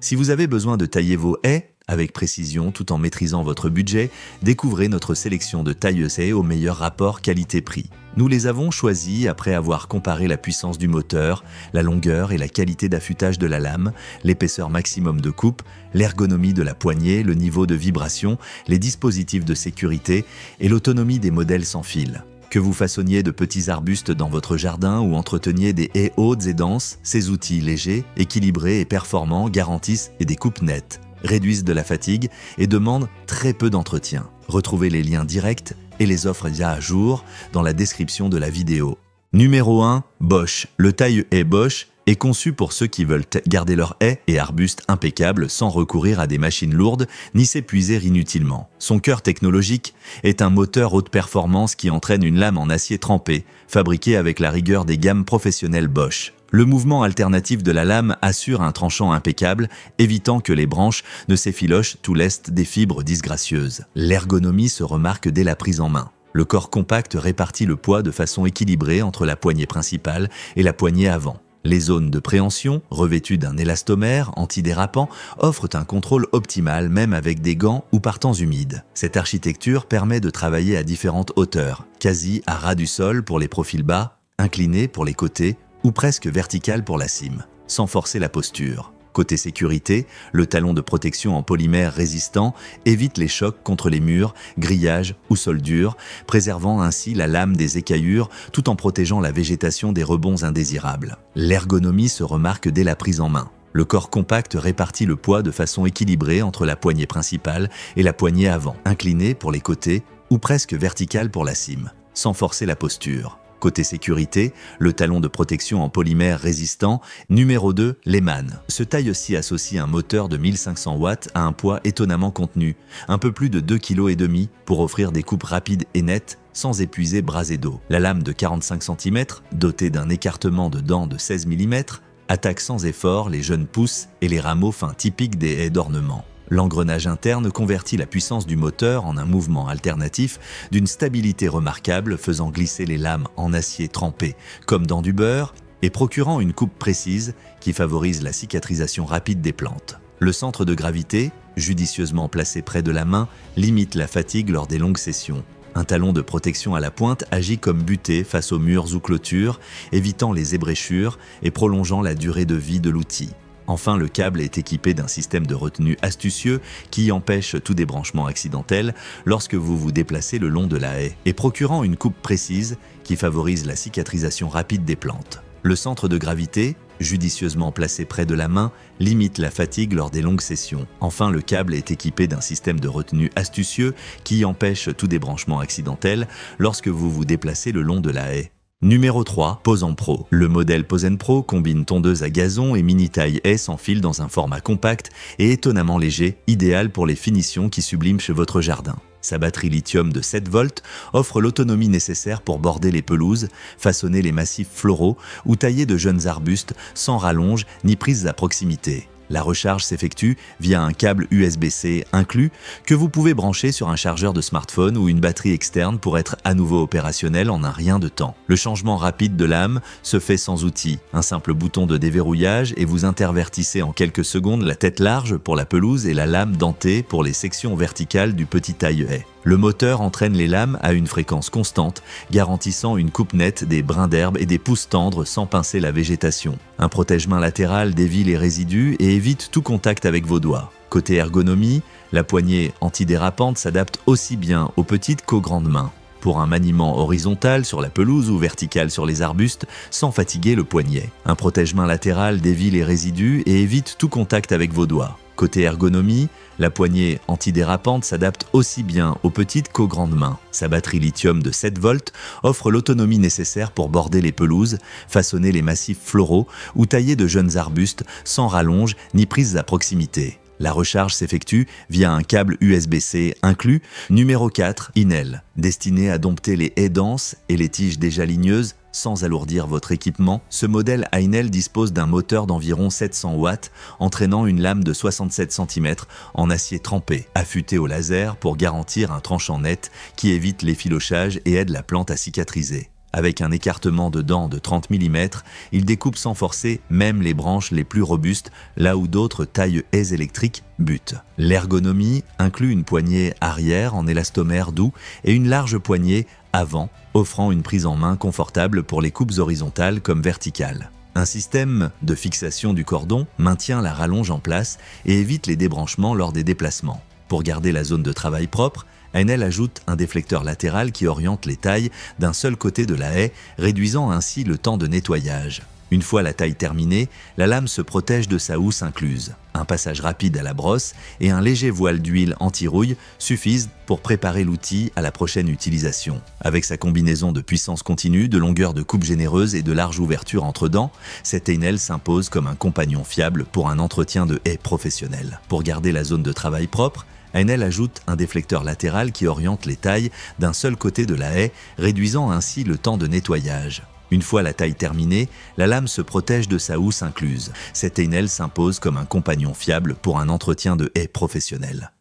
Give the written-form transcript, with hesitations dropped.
Si vous avez besoin de tailler vos haies avec précision tout en maîtrisant votre budget, découvrez notre sélection de tailleuses haies au meilleur rapport qualité-prix. Nous les avons choisies après avoir comparé la puissance du moteur, la longueur et la qualité d'affûtage de la lame, l'épaisseur maximum de coupe, l'ergonomie de la poignée, le niveau de vibration, les dispositifs de sécurité et l'autonomie des modèles sans fil. Que vous façonniez de petits arbustes dans votre jardin ou entreteniez des haies hautes et denses, ces outils légers, équilibrés et performants garantissent des coupes nettes, réduisent de la fatigue et demandent très peu d'entretien. Retrouvez les liens directs et les offres à jour dans la description de la vidéo. Numéro 1. Bosch. Le taille-haie Bosch est conçu pour ceux qui veulent garder leurs haies et arbustes impeccables sans recourir à des machines lourdes ni s'épuiser inutilement. Son cœur technologique est un moteur haute performance qui entraîne une lame en acier trempé, fabriquée avec la rigueur des gammes professionnelles Bosch. Le mouvement alternatif de la lame assure un tranchant impeccable, évitant que les branches ne s'effilochent tout l'est des fibres disgracieuses. L'ergonomie se remarque dès la prise en main. Le corps compact répartit le poids de façon équilibrée entre la poignée principale et la poignée avant. Les zones de préhension, revêtues d'un élastomère antidérapant, offrent un contrôle optimal même avec des gants ou par temps humide. Cette architecture permet de travailler à différentes hauteurs, quasi à ras du sol pour les profils bas, inclinés pour les côtés ou presque verticales pour la cime, sans forcer la posture. Côté sécurité, le talon de protection en polymère résistant évite les chocs contre les murs, grillages ou sols durs, préservant ainsi la lame des écaillures tout en protégeant la végétation des rebonds indésirables. L'ergonomie se remarque dès la prise en main. Le corps compact répartit le poids de façon équilibrée entre la poignée principale et la poignée avant, inclinée pour les côtés ou presque verticale pour la cime, sans forcer la posture. Côté sécurité, le talon de protection en polymère résistant, numéro 2, Lehmann. Ce taille-ci associe un moteur de 1500 watts à un poids étonnamment contenu, un peu plus de 2,5 kg pour offrir des coupes rapides et nettes sans épuiser bras et dos. La lame de 45 cm, dotée d'un écartement de dents de 16 mm, attaque sans effort les jeunes pousses et les rameaux fins typiques des haies d'ornement. L'engrenage interne convertit la puissance du moteur en un mouvement alternatif d'une stabilité remarquable, faisant glisser les lames en acier trempé comme dans du beurre et procurant une coupe précise qui favorise la cicatrisation rapide des plantes. Le centre de gravité, judicieusement placé près de la main, limite la fatigue lors des longues sessions. Un talon de protection à la pointe agit comme butée face aux murs ou clôtures, évitant les ébréchures et prolongeant la durée de vie de l'outil. Enfin, le câble est équipé d'un système de retenue astucieux qui empêche tout débranchement accidentel lorsque vous vous déplacez le long de la haie et procurant une coupe précise qui favorise la cicatrisation rapide des plantes. Le centre de gravité, judicieusement placé près de la main, limite la fatigue lors des longues sessions. Enfin, le câble est équipé d'un système de retenue astucieux qui empêche tout débranchement accidentel lorsque vous vous déplacez le long de la haie. Numéro 3, Pose en Pro. Le modèle Pose Pro combine tondeuse à gazon et mini taille haie sans fil dans un format compact et étonnamment léger, idéal pour les finitions qui subliment chez votre jardin. Sa batterie lithium de 7 volts offre l'autonomie nécessaire pour border les pelouses, façonner les massifs floraux ou tailler de jeunes arbustes sans rallonge ni prise à proximité. La recharge s'effectue via un câble USB-C inclus que vous pouvez brancher sur un chargeur de smartphone ou une batterie externe pour être à nouveau opérationnel en un rien de temps. Le changement rapide de lame se fait sans outil. Un simple bouton de déverrouillage et vous intervertissez en quelques secondes la tête large pour la pelouse et la lame dentée pour les sections verticales du petit taille-haie. Le moteur entraîne les lames à une fréquence constante, garantissant une coupe nette des brins d'herbe et des pousses tendres sans pincer la végétation. Un protège-main latéral dévie les résidus et évite tout contact avec vos doigts. Côté ergonomie, la poignée antidérapante s'adapte aussi bien aux petites qu'aux grandes mains, pour un maniement horizontal sur la pelouse ou vertical sur les arbustes sans fatiguer le poignet. Un protège-main latéral dévie les résidus et évite tout contact avec vos doigts. Côté ergonomie, la poignée antidérapante s'adapte aussi bien aux petites qu'aux grandes mains. Sa batterie lithium de 7 volts offre l'autonomie nécessaire pour border les pelouses, façonner les massifs floraux ou tailler de jeunes arbustes sans rallonge ni prise à proximité. La recharge s'effectue via un câble USB-C inclus, numéro 4, Inel, destiné à dompter les haies denses et les tiges déjà ligneuses sans alourdir votre équipement. Ce modèle Inel dispose d'un moteur d'environ 700 watts, entraînant une lame de 67 cm en acier trempé, affûté au laser pour garantir un tranchant net qui évite l'effilochage et aide la plante à cicatriser. Avec un écartement de dents de 30 mm, il découpe sans forcer même les branches les plus robustes, là où d'autres taille-haies électriques butent. L'ergonomie inclut une poignée arrière en élastomère doux et une large poignée avant, offrant une prise en main confortable pour les coupes horizontales comme verticales. Un système de fixation du cordon maintient la rallonge en place et évite les débranchements lors des déplacements. Pour garder la zone de travail propre, Enel ajoute un déflecteur latéral qui oriente les tailles d'un seul côté de la haie, réduisant ainsi le temps de nettoyage. Une fois la taille terminée, la lame se protège de sa housse incluse. Un passage rapide à la brosse et un léger voile d'huile anti-rouille suffisent pour préparer l'outil à la prochaine utilisation. Avec sa combinaison de puissance continue, de longueur de coupe généreuse et de large ouverture entre dents, cette Enel s'impose comme un compagnon fiable pour un entretien de haie professionnel. Pour garder la zone de travail propre, Enel ajoute un déflecteur latéral qui oriente les tailles d'un seul côté de la haie, réduisant ainsi le temps de nettoyage. Une fois la taille terminée, la lame se protège de sa housse incluse. Cette Enel s'impose comme un compagnon fiable pour un entretien de haie professionnel.